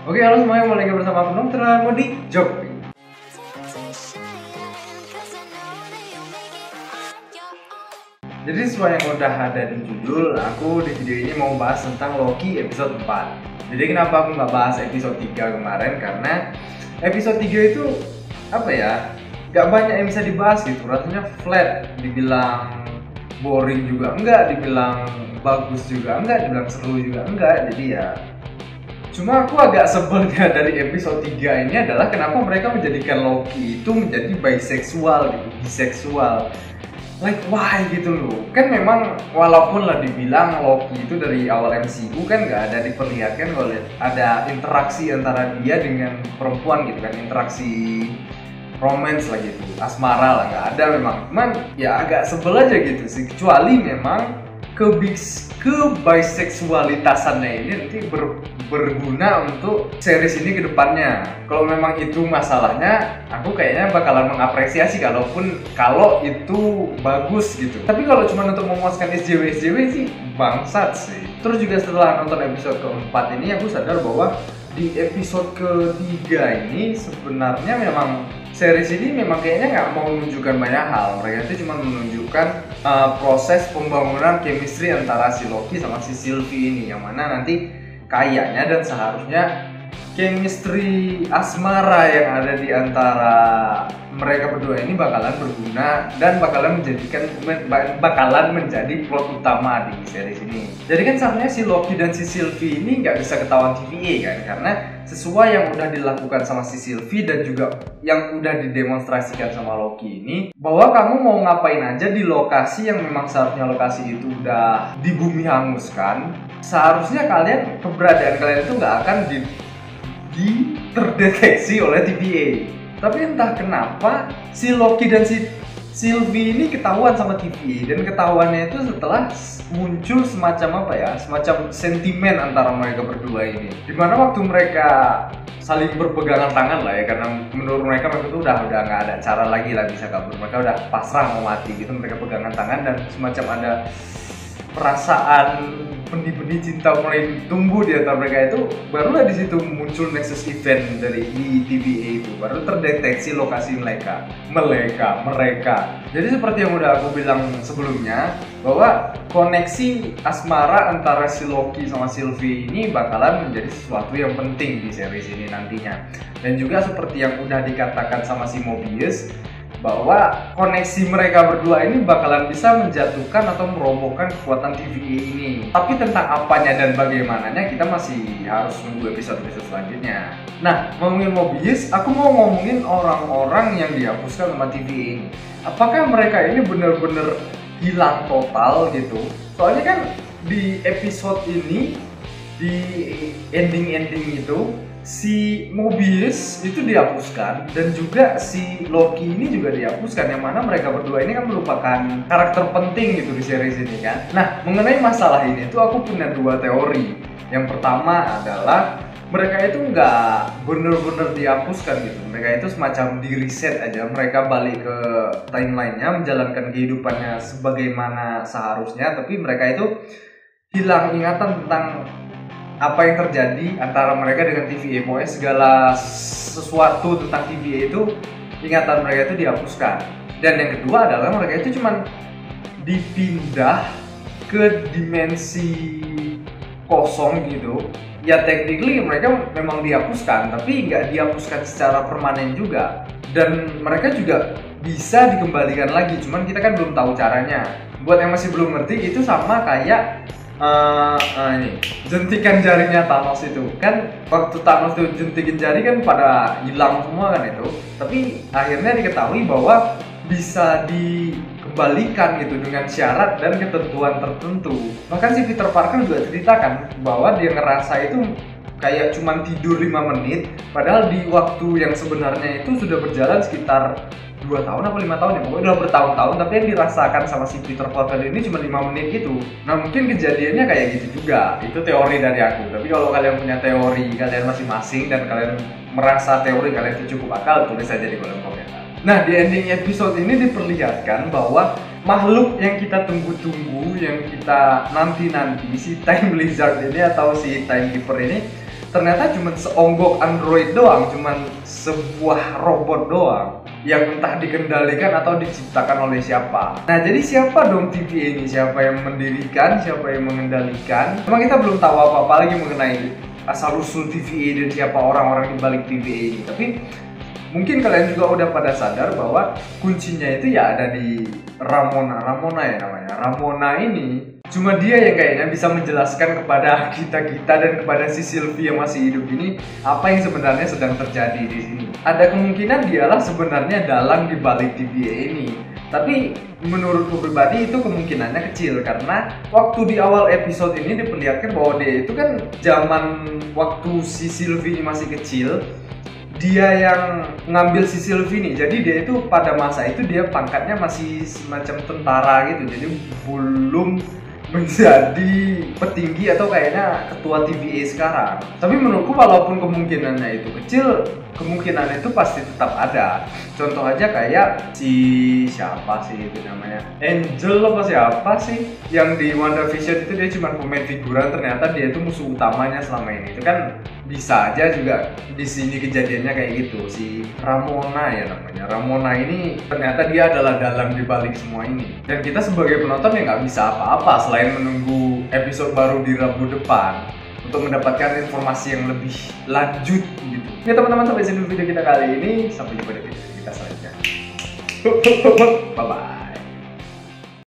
Oke, halo semuanya, kembali lagi bersama aku Nong Modi Jokpi. Jadi sesuai yang udah ada di judul, aku di video ini mau bahas tentang Loki episode 4. Jadi kenapa aku nggak bahas episode 3 kemarin? Karena episode 3 itu apa ya, nggak banyak yang bisa dibahas gitu. Rasanya flat, dibilang boring juga enggak, dibilang bagus juga enggak, dibilang seru juga enggak. Jadi ya cuma aku agak sebelnya dari episode 3 ini adalah kenapa mereka menjadikan Loki itu menjadi bisexual gitu, biseksual. Like why gitu loh. Kan memang walaupun lah dibilang Loki itu dari awal MCU kan nggak ada diperlihatkan kalau ada interaksi antara dia dengan perempuan gitu kan, interaksi romance lah gitu, asmara lah, nggak ada memang. Cuman ya agak sebel aja gitu sih, kecuali memang ke biseksualitasannya ini nanti berguna untuk series ini ke depannya. Kalau memang itu masalahnya, aku kayaknya bakalan mengapresiasi kalau itu bagus gitu. Tapi kalau cuma untuk memuaskan SJW sih bangsat sih. Terus juga setelah nonton episode keempat ini aku sadar bahwa di episode ketiga ini sebenarnya memang series ini memang kayaknya nggak mau menunjukkan banyak hal. Mereka itu cuma menunjukkan proses pembangunan chemistry antara si Loki sama si Sylvie ini, yang mana nanti kayaknya dan seharusnya chemistry asmara yang ada di antara mereka berdua ini bakalan berguna dan bakalan menjadi plot utama di series ini. Jadi kan sebenarnya si Loki dan si Sylvie ini nggak bisa ketahuan TVA kan, karena sesuai yang udah dilakukan sama si Sylvie dan juga yang udah didemonstrasikan sama Loki ini, bahwa kamu mau ngapain aja di lokasi yang memang seharusnya lokasi itu udah di bumi hanguskan, seharusnya keberadaan kalian itu nggak akan terdeteksi oleh TVA. Tapi entah kenapa si Loki dan si Sylvie ini ketahuan sama TVA, dan ketahuannya itu setelah muncul semacam sentimen antara mereka berdua ini, dimana waktu mereka saling berpegangan tangan lah ya, karena menurut mereka itu udah nggak ada cara lagi lah bisa kabur, mereka udah pasrah mau mati gitu, mereka pegangan tangan dan semacam ada perasaan benih-benih cinta mulai tumbuh di antara mereka. Itu barulah di situ muncul nexus event dari TVA itu, baru terdeteksi lokasi mereka. Jadi seperti yang udah aku bilang sebelumnya, bahwa koneksi asmara antara si Loki sama Sylvie ini bakalan menjadi sesuatu yang penting di series ini nantinya. Dan juga seperti yang udah dikatakan sama si Mobius, bahwa koneksi mereka berdua ini bakalan bisa menjatuhkan atau merobohkan kekuatan TVA ini. Tapi tentang apanya dan bagaimananya kita masih harus nunggu episode-episode selanjutnya. Nah, ngomongin Mobius, aku mau ngomongin orang-orang yang dihapuskan sama TVA ini. Apakah mereka ini bener-bener hilang total gitu? Soalnya kan di episode ini, di ending itu, si Mobius itu dihapuskan dan juga si Loki ini juga dihapuskan, yang mana mereka berdua ini kan merupakan karakter penting gitu di series ini kan. Nah, mengenai masalah ini tuh aku punya dua teori. Yang pertama adalah mereka itu nggak bener-bener dihapuskan gitu, mereka itu semacam di reset aja, mereka balik ke timelinenya menjalankan kehidupannya sebagaimana seharusnya, tapi mereka itu hilang ingatan tentang apa yang terjadi antara mereka dengan TVA. Pokoknya segala sesuatu tentang TVA itu, ingatan mereka itu dihapuskan. Dan yang kedua adalah mereka itu cuman dipindah ke dimensi kosong gitu. Ya technically mereka memang dihapuskan, tapi nggak dihapuskan secara permanen juga. Dan mereka juga bisa dikembalikan lagi, cuman kita kan belum tahu caranya. Buat yang masih belum ngerti, itu sama kayak ini jentikan jarinya Thanos itu kan, waktu Thanos itu jentikin jari kan pada hilang semua kan itu, tapi akhirnya diketahui bahwa bisa dikembalikan gitu dengan syarat dan ketentuan tertentu. Bahkan si Peter Parker juga ceritakan bahwa dia ngerasa itu kayak cuman tidur 5 menit, padahal di waktu yang sebenarnya itu sudah berjalan sekitar 2 tahun apa 5 tahun ya, pokoknya udah bertahun-tahun, tapi yang dirasakan sama si Peter Parker ini cuma 5 menit gitu. Nah, mungkin kejadiannya kayak gitu juga. Itu teori dari aku. Tapi kalau kalian punya teori kalian masing-masing dan kalian merasa teori kalian itu cukup akal, tulis aja di kolom komentar. Nah, di ending episode ini diperlihatkan bahwa makhluk yang kita tunggu-tunggu, yang kita nanti-nanti, si Time Lizard ini atau si Timekeeper ini ternyata cuma seonggok android doang, cuma sebuah robot doang yang entah dikendalikan atau diciptakan oleh siapa. Nah, jadi siapa dong TVA ini? Siapa yang mendirikan, siapa yang mengendalikan? Memang kita belum tahu apa-apa lagi mengenai asal-usul TVA dan siapa orang-orang di balik TVA ini. Tapi mungkin kalian juga udah pada sadar bahwa kuncinya itu ya ada di Ramona ya namanya. Ramona ini cuma dia yang kayaknya bisa menjelaskan kepada kita dan kepada si Sylvie yang masih hidup ini apa yang sebenarnya sedang terjadi di sini. Ada kemungkinan dialah sebenarnya dalang di balik TVA ini. Tapi menurutku pribadi itu kemungkinannya kecil karena waktu di awal episode ini diperlihatkan bahwa dia itu kan zaman waktu si Sylvie ini masih kecil, dia yang ngambil si Sylvie nih. Jadi dia itu pada masa itu dia pangkatnya masih semacam tentara gitu. Jadi belum menjadi petinggi atau kayaknya ketua TVA sekarang. Tapi menurutku walaupun kemungkinannya itu kecil, kemungkinan itu pasti tetap ada. Contoh aja kayak si siapa sih itu namanya, Angel apa siapa sih yang di WandaVision itu dia cuma pemain figuran, ternyata dia itu musuh utamanya selama ini. Itu kan bisa aja juga di sini kejadiannya kayak gitu. Si Ramona ya namanya, Ramona ini ternyata dia adalah dalang di balik semua ini. Dan kita sebagai penonton ya nggak bisa apa-apa selain menunggu episode baru di Rabu depan untuk mendapatkan informasi yang lebih lanjut gitu. Ya teman-teman, sampai sini video kita kali ini. Sampai jumpa di video kita selanjutnya. Bye bye.